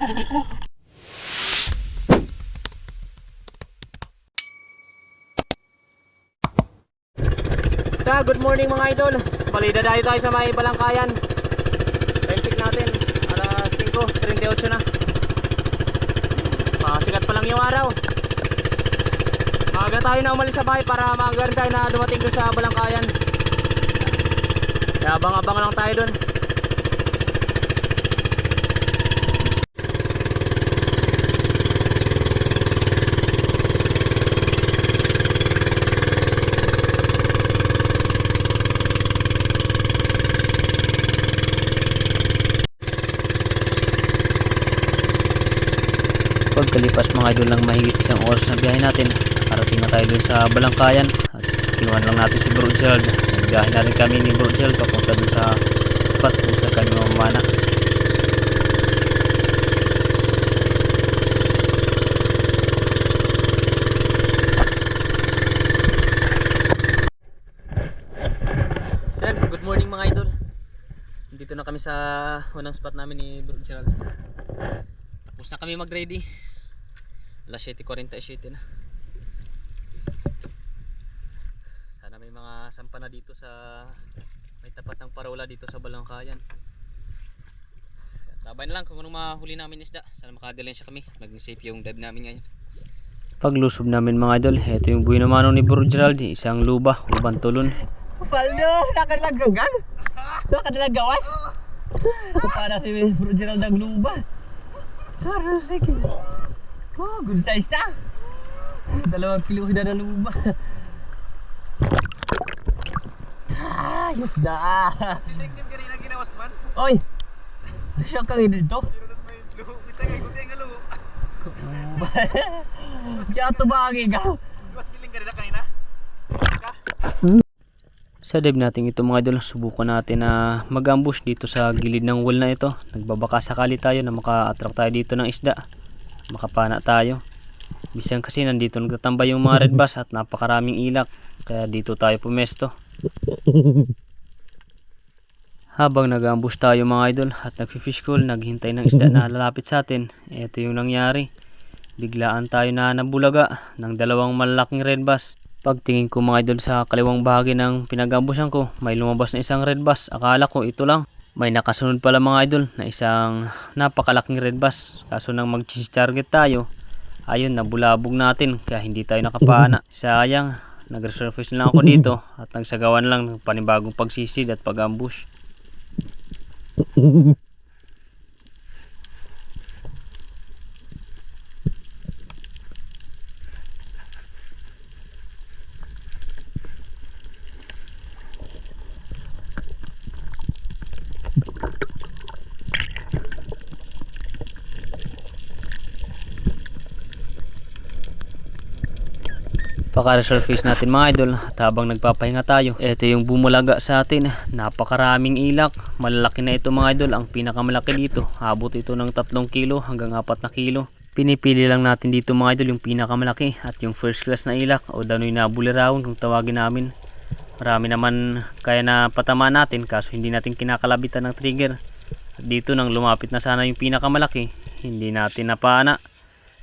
Good morning mga idol. Balida tayo sa may Balangkayan. Time check natin, alas 5:38 na. Sikat pa lang yung araw. Maaga tayo na umalis sa bahay para maaga rin tayo na dumating doon sa Balangkayan. Kaya abang-abang lang tayo doon. Pagkalipas mga idol ng mahigit isang oras na biyahe natin, nakarating na tayo dun sa Balangkayan at kinuhan lang natin si Bro Gerald. Nagbiyahe na rin kami ni Bro Gerald papunta dun sa spot kung sa kanyang mamana. Good morning mga idol. Dito na kami sa unang spot namin ni Bro Gerald. Tapos na kami mag-ready. Alas 7:47 na. Sana may mga sampa na dito sa may tapat ng parola dito sa Balangkayan. Tabay na lang kung anong mahuli namin isda. Sana makadalensya kami. Maging safe yung dive namin ngayon. Paglusob namin mga idol, ito yung buhay naman ni Bro Gerald. Isang luba, ubang tulon. Paldo, nakalagagan. Nakadalagawas. Para si Bro Gerald ang luba. Tara, sige. Oh, good size na. 2 kilo na luba. Ayos na. Sinignim kanina ginawas man. Oy, siya kang dito. Kaya ito ba ang iga? Ginawas niling kanina kanina. Sa dive natin ito mga idol, subukan natin na mag-ambush dito sa gilid ng wall na ito. Nagbabaka sakali tayo na maka-attract tayo dito ng isda. Makapana tayo. Bisan kasi nandito nagtatambay yung mga red bass at napakaraming ilak. Kaya dito tayo pumesto. Habang nag-ambush tayo mga idol at nag-fish call, naghintay ng isda na lalapit sa atin. Ito yung nangyari. Biglaan tayo na nabulaga ng 2 malalaking red bass. Pagtingin ko mga idol sa kaliwang bahagi ng pinag-ambushan ko, may lumabas na isang red bass. Akala ko ito lang. May nakasunod pala mga idol na isang napakalaking red bass. Kaso nang mag-change target tayo, ayun, nabulabog natin kaya hindi tayo nakapana. Sayang, nag-resurface lang ako dito at nagsagawan lang ng panibagong pagsisid at pag-ambush. Paka-resurface natin mga idol at habang nagpapahinga tayo, ito yung bumulaga sa atin. Napakaraming ilak, malalaki na ito mga idol. Ang pinakamalaki dito, abot ito ng 3 kilo hanggang 4 na kilo. Pinipili lang natin dito mga idol yung pinakamalaki at yung first class na ilak o danoy na buliraon kung tawagin namin. Marami naman kaya na patamaan natin kaso hindi natin kinakalabitan ng trigger. At dito nang lumapit na sana yung pinakamalaki, hindi natin napana.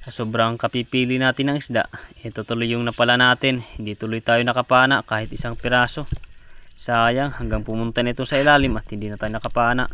Sobrang kapipili natin ng isda, ito tuloy yung napala natin. Hindi tuloy tayo nakapana kahit isang piraso. Sayang, hanggang pumunta nito sa ilalim at hindi na tayo nakapana.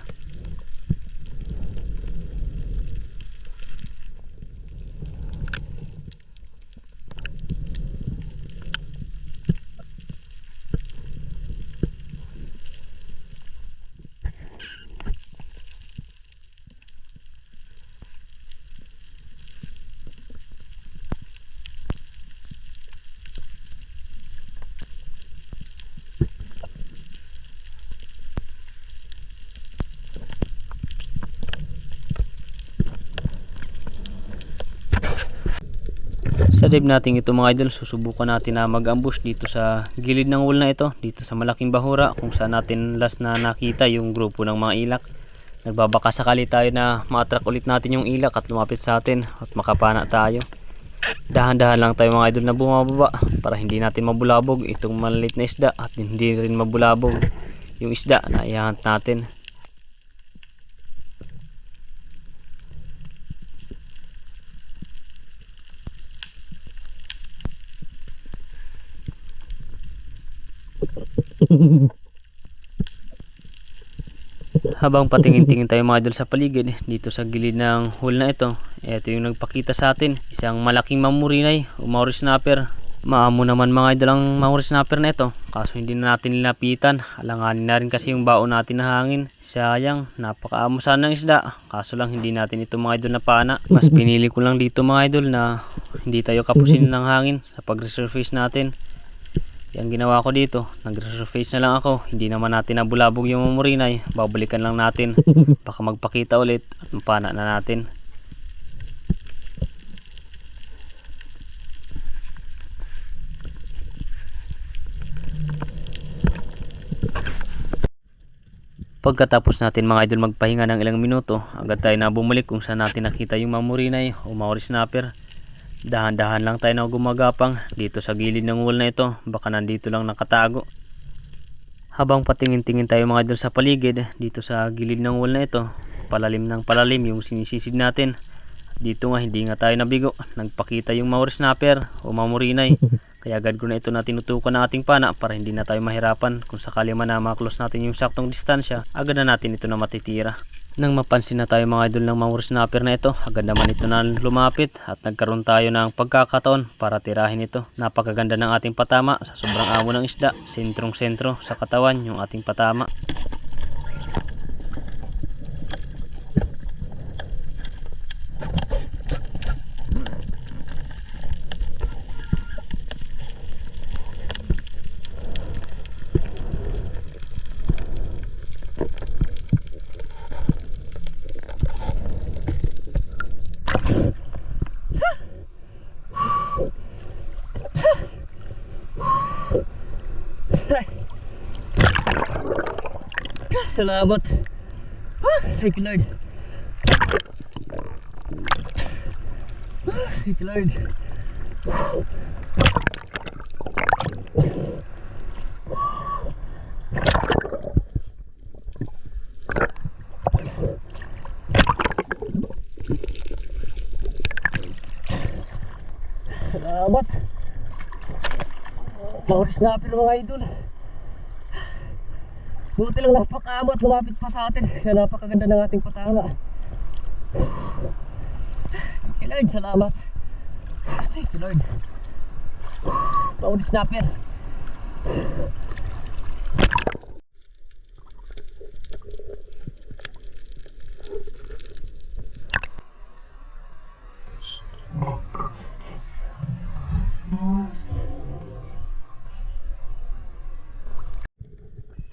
Sa dive natin ito mga idol, susubukan natin na mag-ambush dito sa gilid ng wall na ito, dito sa malaking bahura kung saan natin last na nakita yung grupo ng mga ilak. Nagbabaka sakali tayo na ma-attract ulit natin yung ilak at lumapit sa atin at makapana tayo. Dahan-dahan lang tayo mga idol na bumababa para hindi natin mabulabog itong maliit na isda at hindi rin mabulabog yung isda na i-hunt natin. Habang patingin-tingin tayo mga idol sa paligid dito sa gilid ng hole na ito, ito yung nagpakita sa atin, isang malaking mamurinay o Maori snapper. Maamo naman mga idol ang Maori snapper na ito, kaso hindi na natin nilapitan, alanganin na rin kasi yung baon natin na hangin. Sayang, napakaamo sana ng isda, kaso lang hindi natin ito mga idol napana. Mas pinili ko lang dito mga idol na hindi tayo kapusin ng hangin sa pag-resurface natin. Yang ginawa ko dito, nag-resurface na lang ako. Hindi naman natin nabulabog yung mamurinay, babalikan lang natin, baka magpakita ulit at mapana na natin. Pagkatapos natin mga idol magpahinga ng ilang minuto, agad tayo na bumalik kung saan natin nakita yung mamurinay o Maori snapper. Dahan-dahan lang tayo na gumagapang dito sa gilid ng wall na ito, baka nandito lang nakatago. Habang patingin-tingin tayo mga idol sa paligid dito sa gilid ng wall na ito, palalim ng palalim yung sinisisid natin. Dito nga hindi nga tayo nabigo, nagpakita yung Maori snapper o mamurinay. Kaya agad ko na ito na tinutukan ng ating pana para hindi na tayo mahirapan. Kung sakali man na maklose natin yung saktong distansya, agad na natin ito na matitira. Nang mapansin na tayo mga idol ng Maori snapper na ito, agad naman ito na lumapit at nagkaroon tayo ng pagkakataon para tirahin ito. Napakaganda ng ating patama sa sobrang amo ng isda. Sentrong sentro sa katawan yung ating patama. Salamat. Thank you Lord. Thank you Lord. Salamat. Mauri snapper mga idol. Buti lang napakaabot, lumapit pa sa atin. Kaya napakaganda ng ating patama. Thank you Lord, salamat. Thank you Lord. Mauri snapper.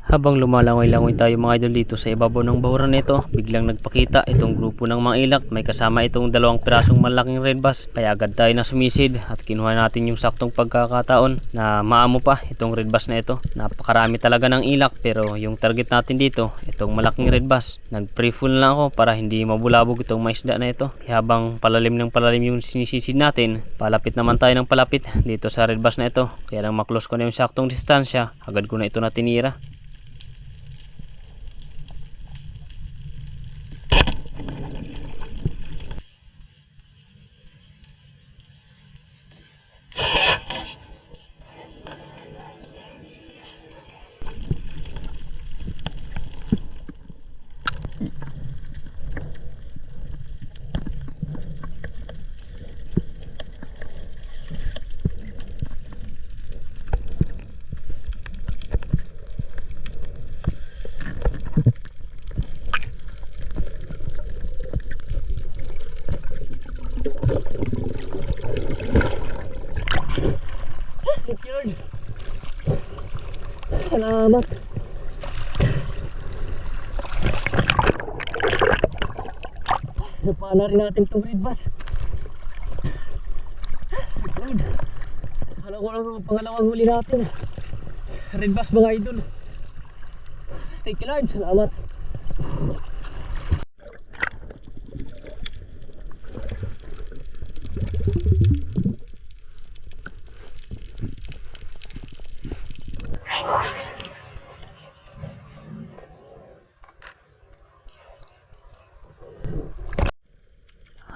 Habang lumalangoy-langoy tayo mga idol dito sa ibabaw ng bahuran nito, biglang nagpakita itong grupo ng mga ilak. May kasama itong 2 pirasong malaking red bass. Kaya agad tayo na sumisid at kinuha natin yung saktong pagkakataon na maamo pa itong red bass na ito. Napakarami talaga ng ilak pero yung target natin dito, itong malaking red bass. Nag-pre-full lang ako para hindi mabulabog itong mga isda na ito. Habang palalim ng palalim yung sinisisid natin, palapit naman tayo ng palapit dito sa red bass na ito. Kaya nang maklose ko na yung saktong distansya, agad ko na ito na tinira. Thank you Lord. Salamat. Napana rin natin itong red bass. Thank you Lord. Alam ko lang ang pangalawang huli natin. Red bass mga idol. Thank you Lord. Salamat.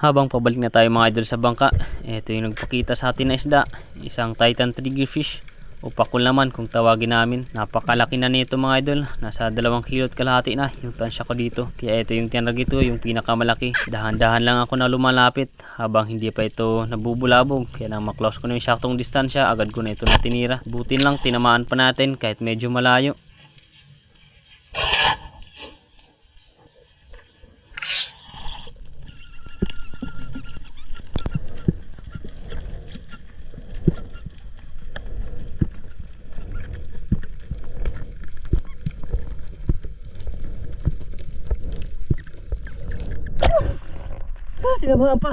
Habang pabalik na tayo mga idol sa bangka, ito yung nagpakita sa atin na isda, isang Titan triggerfish Upakul naman kung tawagin namin. Napakalaki na nito mga idol. Nasa 2 kilot kalahati na yung tansya ko dito. Kaya ito yung tiyanrag ito, yung pinakamalaki. Dahan-dahan lang ako na lumalapit habang hindi pa ito nabubulabog. Kaya nang maklose ko na yung saktong distansya, agad ko na ito natinira. Butin lang, tinamaan pa natin kahit medyo malayo. Tinamaan pa.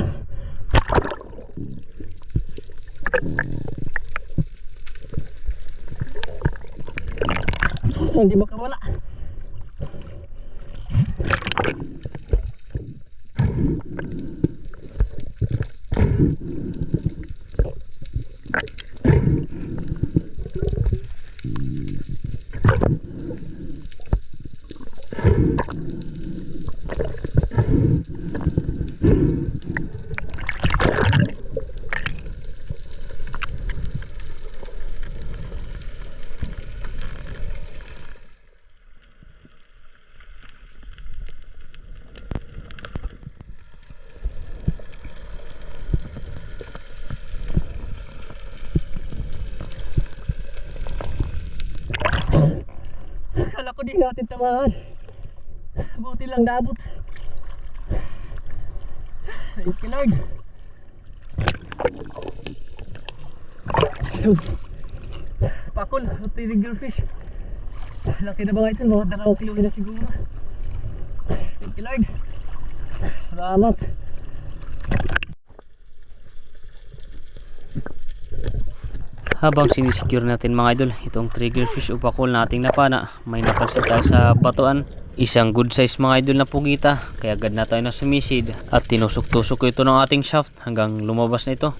Hindi makawala. Akala ko di natin tamaan. Buti lang naabot. Thank you Lord. Pakul, tiger fish. Laki na mga ito, mga 2 kilo na siguro. Thank you Lord. Salamat. Habang sinisecure natin mga idol itong triggerfish upakul nating napana, may napansin tayo sa batuan. Isang good size mga idol na pugita, kaya agad na tayo na sumisid at tinusok-tusok ko ito ng ating shaft hanggang lumabas na ito.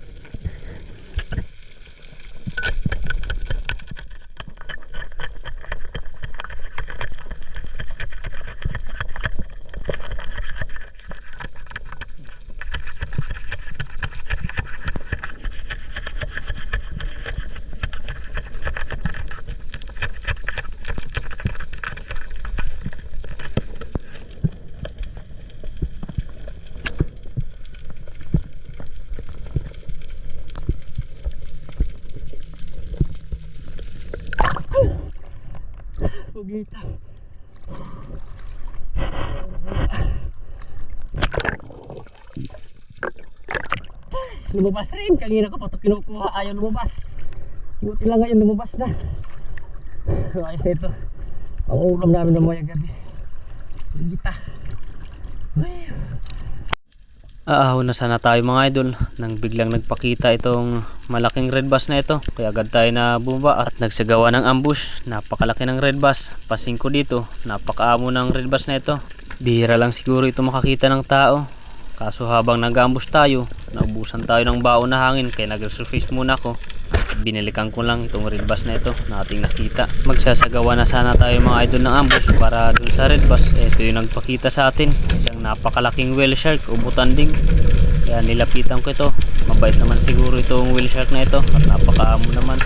Pugita. Lumabas rin. Kanina ka pa ito kinukuha. Ayaw lumabas. Buti lang ngayon lumabas na. Ayos na ito. Ang ulam namin ng mga gabi. Pugita. Aahon na sana tayo mga idol nang biglang nagpakita itong malaking red bass na ito. Kaya agad tayo na bumaba at nagsagawa ng ambush. Napakalaki ng red bass. Pasing ko dito. Napakaamo ng red bass na ito. Bihira lang siguro ito makakita ng tao. Kaso habang nag-ambush tayo, naubusan tayo ng baon na hangin. Kaya nag-resurface muna ako. Binalikan ko lang itong red bass na ito na ating nakita. Magsasagawa na sana tayo mga idol ng ambush para dun sa red bass. Ito yung nagpakita sa atin, isang napakalaking whale shark o butanding. Kaya nilapitan ko ito. Mabait naman siguro itong whale shark na ito at napakaamo naman.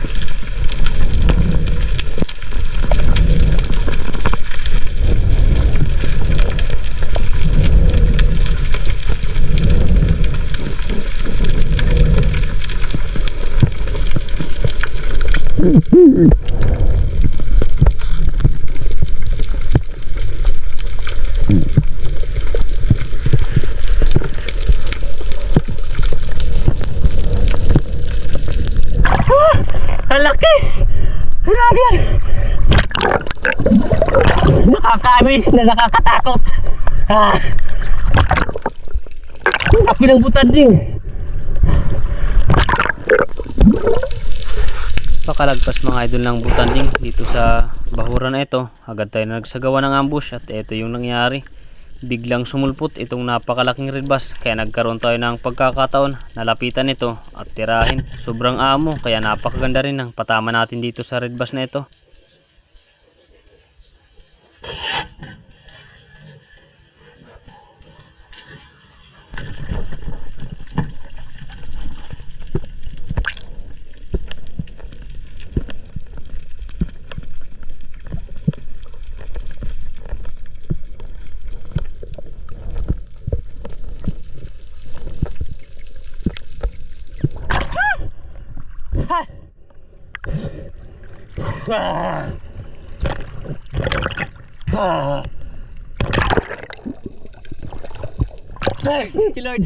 Ang laki! Grabe yan! Nakaka-amaze na nakakatakot! Ang laki ng butanding! Pakalagpas mga idol ng butanding dito sa bahuran na ito. Agad tayo na nagsagawa ng ambush at ito yung nangyari. Biglang sumulpot itong napakalaking red bass, kaya nagkaroon tayo ng pagkakataon na lapitan ito at tirahin. Sobrang amo, kaya napakaganda rin ang patama natin dito sa red bass na ito. Ay, thank you Lord.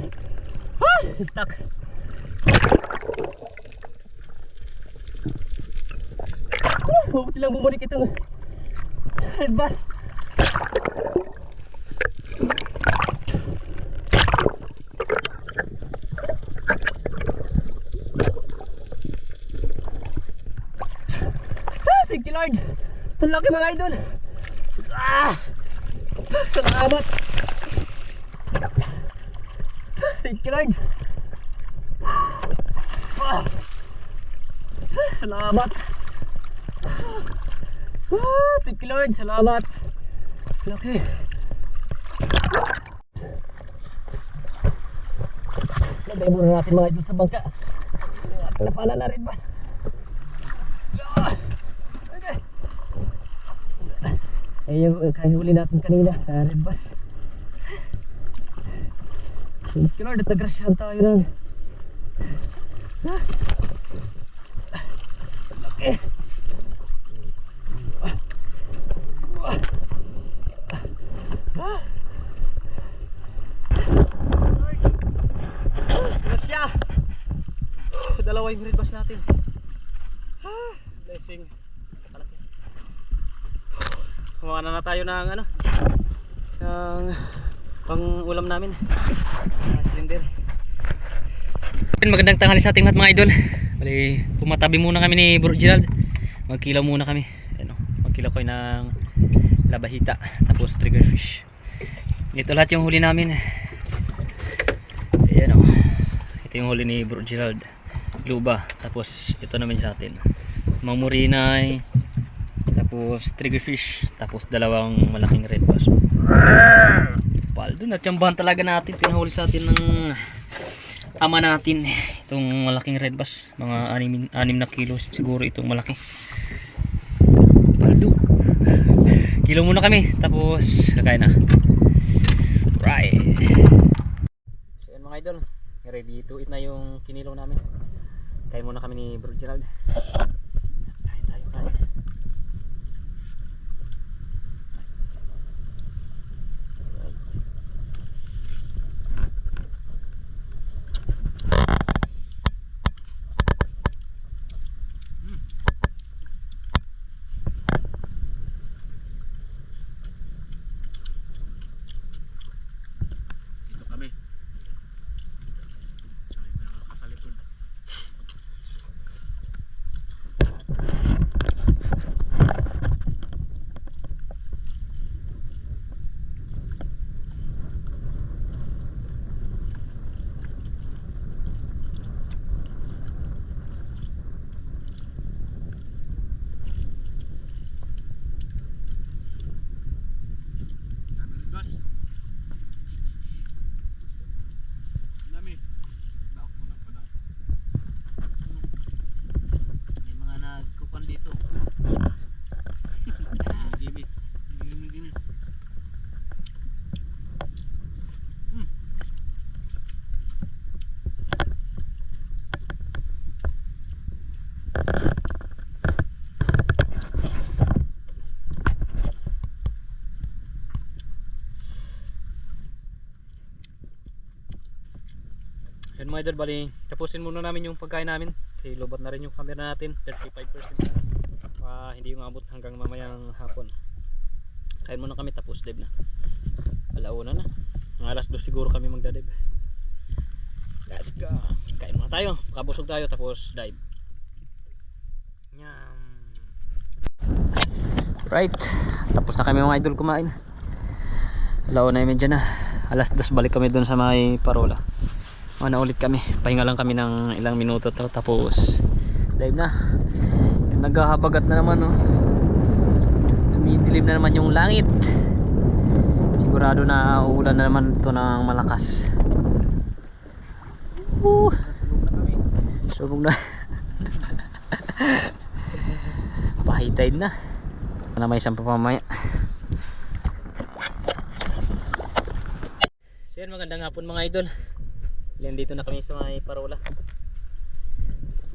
Ah, stuck. Mabuti lang bumalik itong red bass. Thank you Lord. Ang laki mga idol. Salamat. Thank you Lord. Salamat. Thank you Lord. Salamat. Laki. Lagay muna natin mga idol sa bangka. Lapanan na rin bas. Okay. Ayun yung kahihuli natin kanina, red bass. Thank you Lord, at nagrasyahan tayo ng laki. Grasya. Dalawa yung red bass natin. Blessing. Kumawa na tayo ng ano, ng pang ulam namin, cylinder. Magandang tanghali sa ating lahat mga idol. Bali, pumatabi muna kami ni Bro Gerald. Magkilaw muna kami. Ano, magkilaw ko ng labahita tapos triggerfish. Ito lahat yung huli namin. Ayan o. Ito yung huli ni Bro Gerald. Luba. Tapos ito naman sa atin. Mamurinay. Tapos triggerfish. Tapos dalawang malaking red bass. Paldo, natsambahan talaga natin. Pinahuli sa atin ng ama natin itong malaking red bass. Mga 6 na kilo siguro itong malaki. Paldo. Kilo muna kami. Tapos kakain na. Right. So yan mga idol. Ready to eat na yung kinilaw namin. Kain muna kami ni Bro Gerald. Kain tayo, kain. Yan mga idol, bali tapusin muna namin yung pagkain namin kasi lobot na rin yung camera natin, 35% na. Hindi umabot hanggang mamayang hapon. Kain muna kami tapos dive na. Alauna na, mga alas 2 siguro kami magdadive. Let's go, kain muna tayo, makabusog tayo tapos dive. Nyam. Right, tapos na kami mga idol kumain. Alauna yung medyo na, alas 2 balik kami dun sa may parola. Mana ulit kami, pahinga lang kami ng ilang minuto to, tapos dive na. Naghahabagat na naman, oh. Dumidilim na naman yung langit. Sigurado na uulan na naman ito ng malakas. Subog na. High tide na. Na may isang papamaya. So yan, magandang hapon mga idol. Yan, dito na kami sa may parola.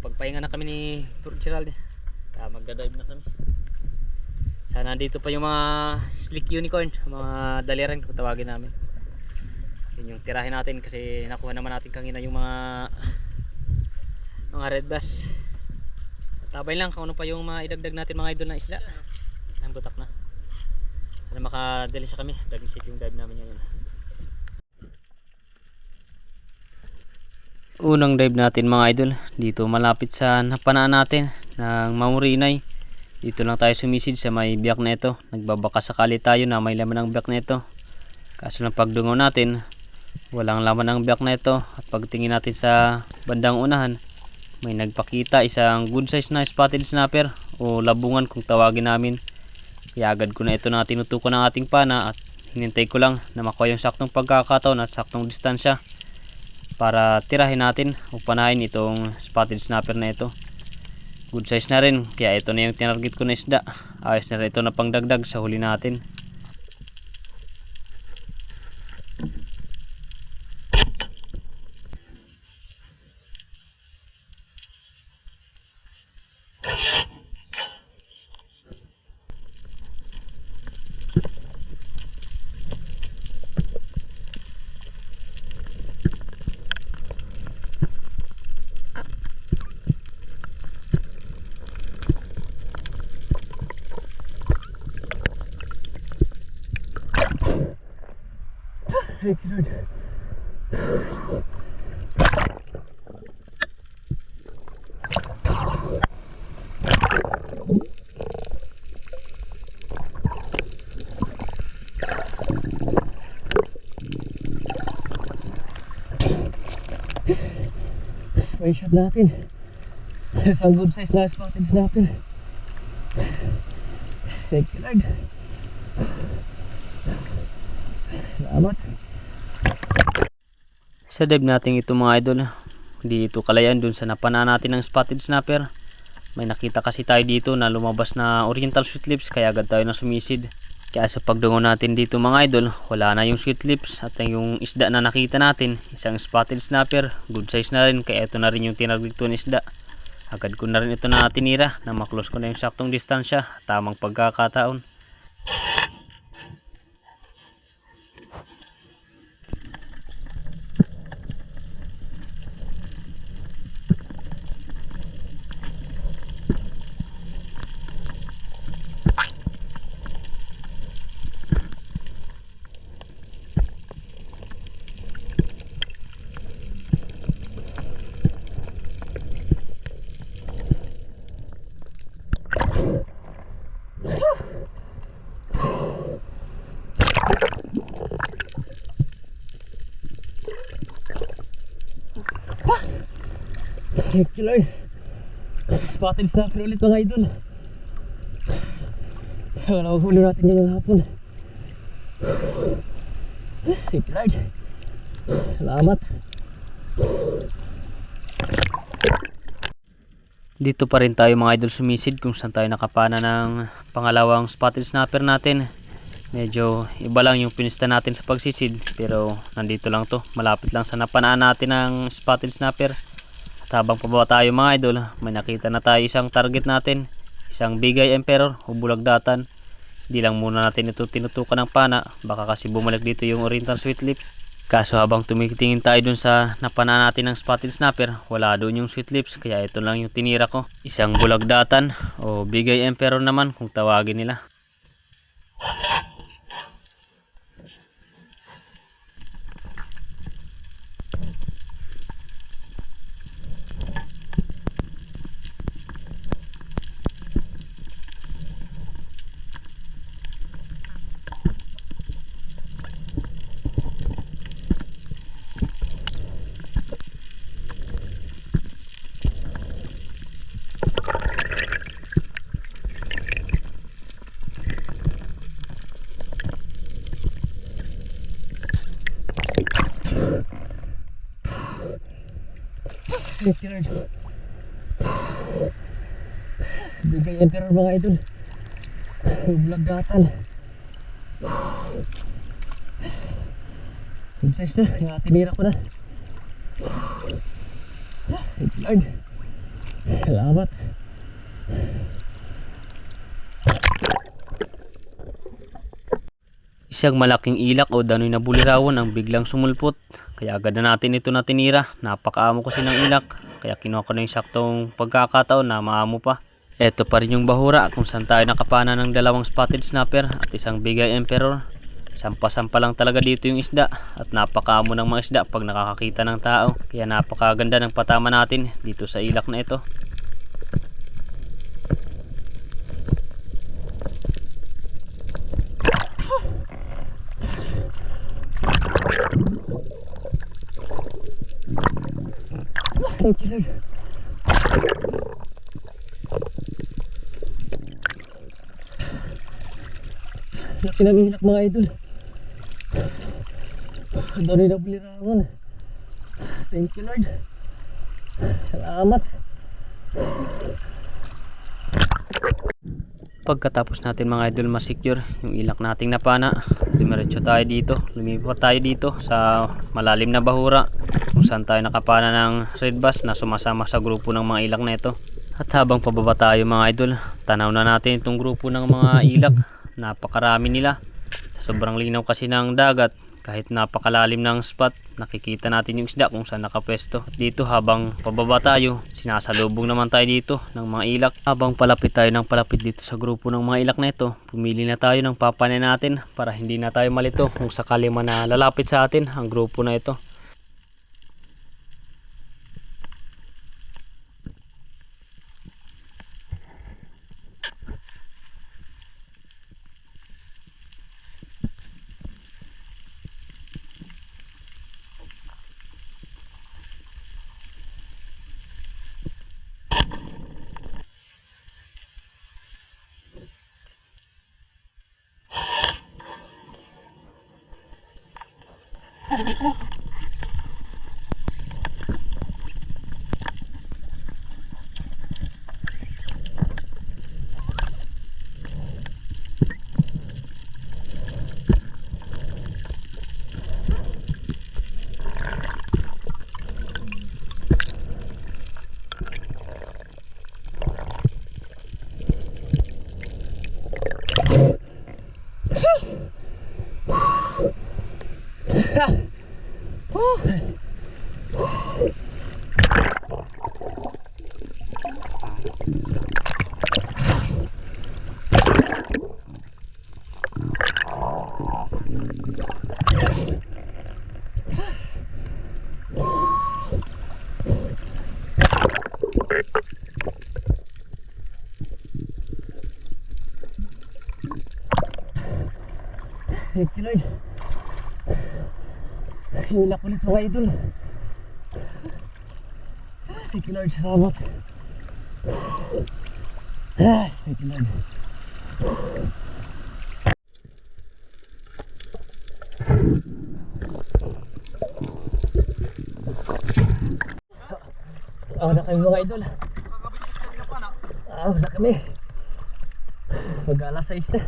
Pagpahinga na kami ni Bro Gerald. Magdadive na kami. Sana dito pa yung mga slick unicorn, mga daliran kung tawagin namin. Yun yung tirahin natin kasi nakuha naman natin kanina yung mga red bass. Tabay lang kung ano pa yung mga idagdag natin mga idol na isda. Ang butak na. Sana makadali siya kami. Dag-isip yung dive namin ngayon. Unang dive natin mga idol. Dito malapit sa napanaan natin ng Mamurinay. Dito lang tayo sumisid sa may biyak na ito. Nagbabaka sakali tayo na may laman ng biyak na ito. Kaso ng pagdungaw natin, walang laman ng biyak na ito. At pagtingin natin sa bandang unahan, may nagpakita isang good size na spotted snapper o labungan kung tawagin namin. Kaya agad ko na ito na tinutukan ng ating pana at hinintay ko lang na makuha yung saktong pagkakataon at saktong distansya para tirahin natin o panahin itong spotted snapper na ito. Good size na rin, kaya ito na yung tinarget ko na isda. Ayos na rin ito na pangdagdag sa huli natin. Thank you, Lord. Spray shot natin. Isang good size na spotted snapper. Thank you, Lord. Salamat. Sa dive natin ito mga idol, hindi ito kalayan dun sa napanaan natin ng spotted snapper. May nakita kasi tayo dito na lumabas na oriental sweet lips, kaya agad tayo na sumisid. Kaya sa pagdungaw natin dito mga idol, wala na yung sweet lips at yung isda na nakita natin, isang spotted snapper, good size na rin, kaya ito na rin yung tinarget ko ng isda. Agad ko na rin ito na tinira na maklose ko na yung saktong distansya, tamang pagkakataon. Thank you, Lord. Spotted snapper ulit mga idol. Wala huli natin ngayong hapon. Thank you, Lord. Salamat. Dito pa rin tayo mga idol sumisid kung saan tayo nakapana ng pangalawang spotted snapper natin. Medyo iba lang yung pinista natin sa pagsisid, pero nandito lang to, malapit lang sa napanaan natin ng spotted snapper. At habang pababa tayo mga idol, may nakita na tayo isang target natin, isang bigay emperor o bulagdatan. Hindi lang muna natin ito tinutukan ng pana, baka kasi bumalik dito yung oriental sweet lips. Kaso habang tumitingin tayo dun sa napanaan natin ng spotted snapper, wala doon yung sweet lips, kaya ito lang yung tinira ko. Isang bulagdatan o bigay emperor naman kung tawagin nila. Thank you, Lord. Bigay emperor mga idol. Bulagdatan. Good size na. Yung tinira ko na. Thank you, Lord. Salamat. siyang malaking ilak o danoy na bulirawan ang biglang sumulpot. Kaya agad na natin ito na tinira. Napakaamo kasi ng ilak. Kaya kinuha ko na yung saktong pagkakataon na maamo pa. Ito pa rin yung bahura kung saan tayo nakapana ng dalawang spotted snapper at isang bigay emperor. Sampa-sampa lang talaga dito yung isda at napakaamo ng mga isda pag nakakakita ng tao. Kaya napakaganda ng patama natin dito sa ilak na ito. Thank you, Lord. Laki ng ilak mga idol. Ang dami na bulirangon. Thank you, Lord. Salamat. Pagkatapos natin mga idol masecure yung ilak nating napana, dumiretso tayo dito, lumipat tayo dito sa malalim na bahura kung saan tayo nakapana ng red bass na sumasama sa grupo ng mga ilak na ito. At habang pababa tayo mga idol, tanaw na natin itong grupo ng mga ilak. Napakarami nila. Sa sobrang linaw kasi ng dagat, kahit napakalalim ng spot, nakikita natin yung isda kung saan nakapwesto. Dito habang pababa tayo, sinasalubong naman tayo dito ng mga ilak. Habang palapit tayo ng palapit dito sa grupo ng mga ilak na ito, pumili na tayo ng papanay natin para hindi na tayo malito kung sakali man na lalapit sa atin ang grupo na ito. Thank you, Lord. Hilak ulit mga idol. Thank you, Lord. Salamat. Thank you, Lord. Na kami mga idol. Na kami. Mag-alas 6 na.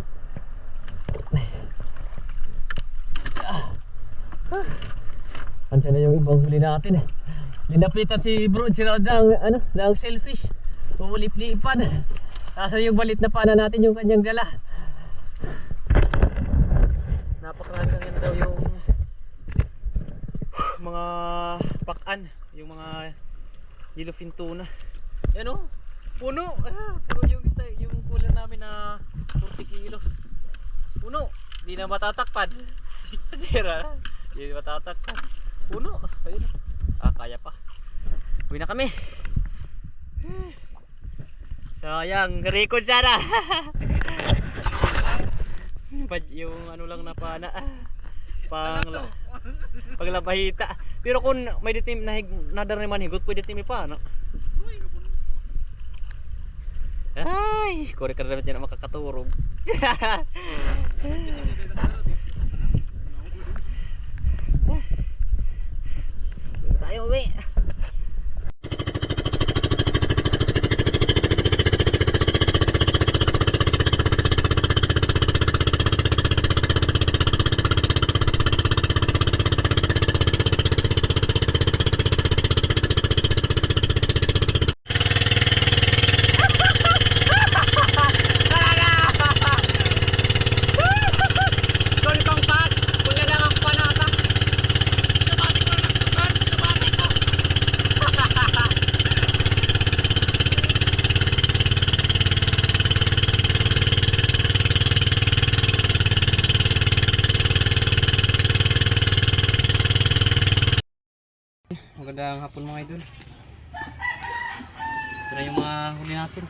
Andiyan na yung ibang huli natin. Linapitan si Bro Gerald ng shellfish. Pumulip-lipan. Nasa yung balit na pana natin yung kanyang dala. Napakarami na daw yung mga pakan, yung mga yellowfin tuna. Yan o, puno. Puno yung kulang namin na 40 kilo. Puno, hindi na matatakpan. Hindi na matatakpan. Puno, ayun. Kaya pa. Uwi na kami. Sayang, record sana. Yung ano lang na pana. Paglabahita. Pero kung may ditim nadar naman higot, pwede timi pa, no? Ay, korek ka naman dyan na makakaturog. Tayo uwi. Con Magandang hapon mga idol. Ito na yung mga huli natin.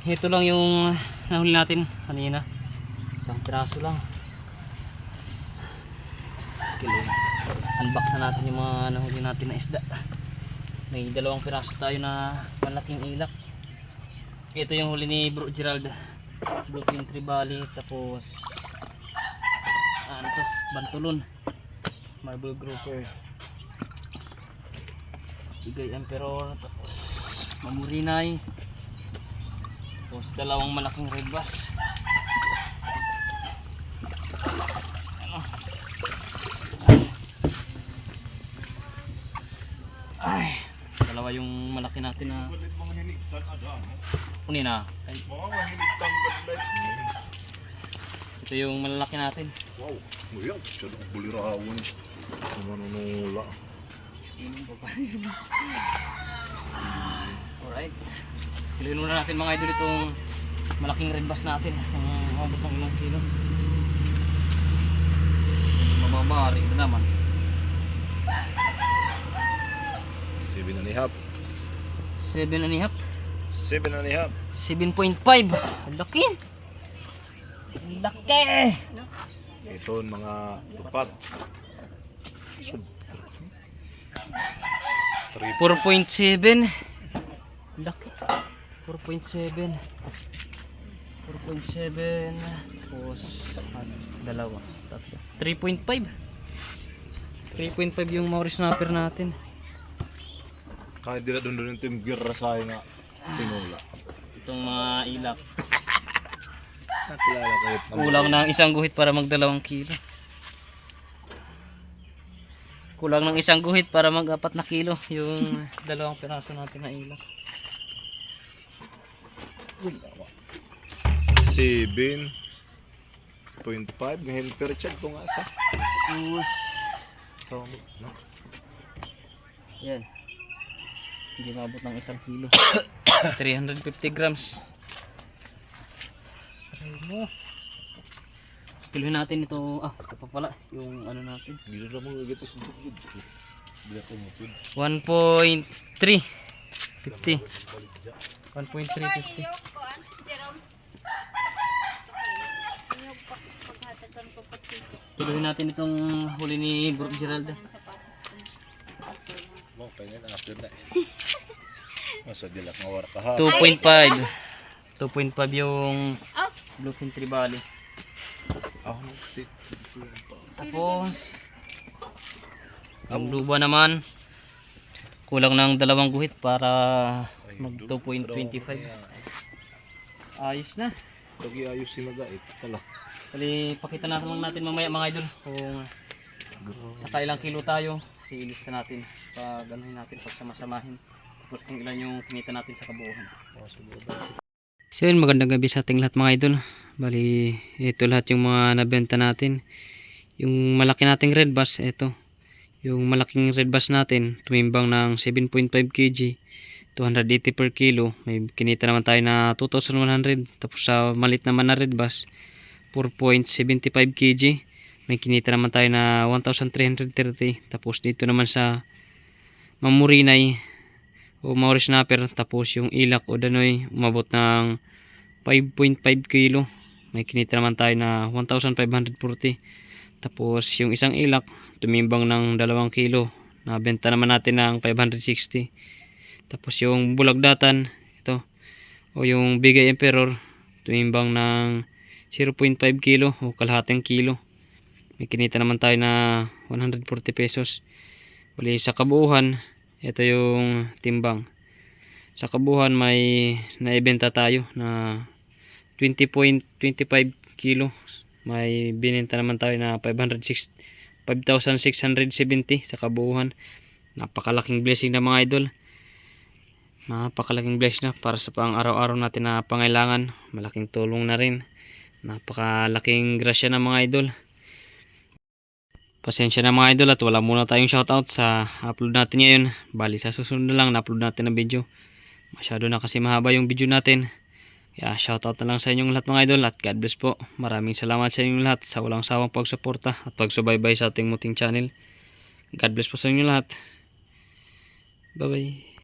Ito lang yung nahuli natin kanina. Isang piraso lang. Unbox na natin yung mga nahuli natin na isda. May 2 piraso tayo na malaking ilak. Ito yung huli ni Bro Gerald. Bluefin Tribali. Tapos ano to? Bantulon. Marble grouper. Bigay Emperor. Tapos Mamurinay. Tapos 2 malaking red bass. Ano? Ay, 2 yung malaki natin na kunin na. Ay, ito yung malalaki natin. Wow, muya, siya na bulirawan. Manunula. Alright. Piluin muna natin mga idol itong malaking red bass natin. Kung umabot ng ilang kilo. Mababari na naman. 7.5. 7.5. 7.5. 7.5. Laki. Laki. Ito mga tupat. 4.7. Laki. 4.7. 4.7. Tapos 2. 3.5. 3.5 yung Maori snapper natin. Kahit dila doon yung team gear rasay nga tinula. Itong mga ilak. Nakilala kahit Kulang ng 1 guhit para mag 2 kilo. Kulang ng 1 guhit para mag 4 na kilo yung 2 piraso natin na ilak. 7.5 ngayon per check itong asa. Tapos No? yan. Hindi maabot ng 1 kilo. 350 grams. Aray mo. Kiluhin natin ito. Ito pa pala. Yung ano natin. Gila na mga gatos ng bukid. Bila ko mo pud. 1.350. 1.350. Kiluhin natin itong huli ni Bro Gerald. Mo kanya na after na. Masa dila nga war ka ha. 2.5. 2.5 yung Bluefin Tribali. Tapos ang luba naman kulang ng 2 guhit para mag 2.25. Ayos na. Lagi ayos sinagait kala. Kali pakita natin lang natin mamaya mga idol kung saka ilang kilo tayo kasi ilista natin pag anuhin natin pag samasamahin tapos kung ilan yung kinita natin sa kabuuan. So yun, magandang gabi sa ating lahat mga idol. Bali ito lahat yung mga nabenta natin. Yung malaki nating red bass, ito yung malaking red bass natin tumimbang ng 7.5 kg, 280 per kilo. May kinita naman tayo na 2,100. Tapos sa malit naman na red bass 4.75 kg, may kinita naman tayo na 1,330. Tapos dito naman sa Mamurinay o Maori snapper, tapos yung ilak o danoy umabot ng 5.5 kg, may kinita naman tayo na 1,540. Tapos yung isang ilak tumimbang ng 2 kg, nabenta naman natin ng 560. Tapos yung bulagdatan ito o yung Bigay Emperor tumimbang ng 0.5 kilo o kalahating kilo, may kinita naman tayo na 140 pesos. Uli sa kabuuan, ito yung timbang. Sa kabuuan may naibenta tayo na 20.25 kilo. May binenta naman tayo na 5,670 sa kabuuan. Napakalaking blessing na mga idol. Napakalaking blessing na para sa pang araw-araw natin na pangailangan. Malaking tulong na rin. Napakalaking grasya na mga idol. Pasensya na mga idol at wala muna tayong shoutout sa upload natin ngayon. Bali sa susunod na lang na-upload natin ang video. Masyado na kasi mahaba yung video natin. Kaya shoutout na lang sa inyong lahat mga idol at God bless po. Maraming salamat sa inyong lahat sa walang sawang pagsuporta at pagsubaybay sa ating muting channel. God bless po sa inyong lahat. Bye-bye.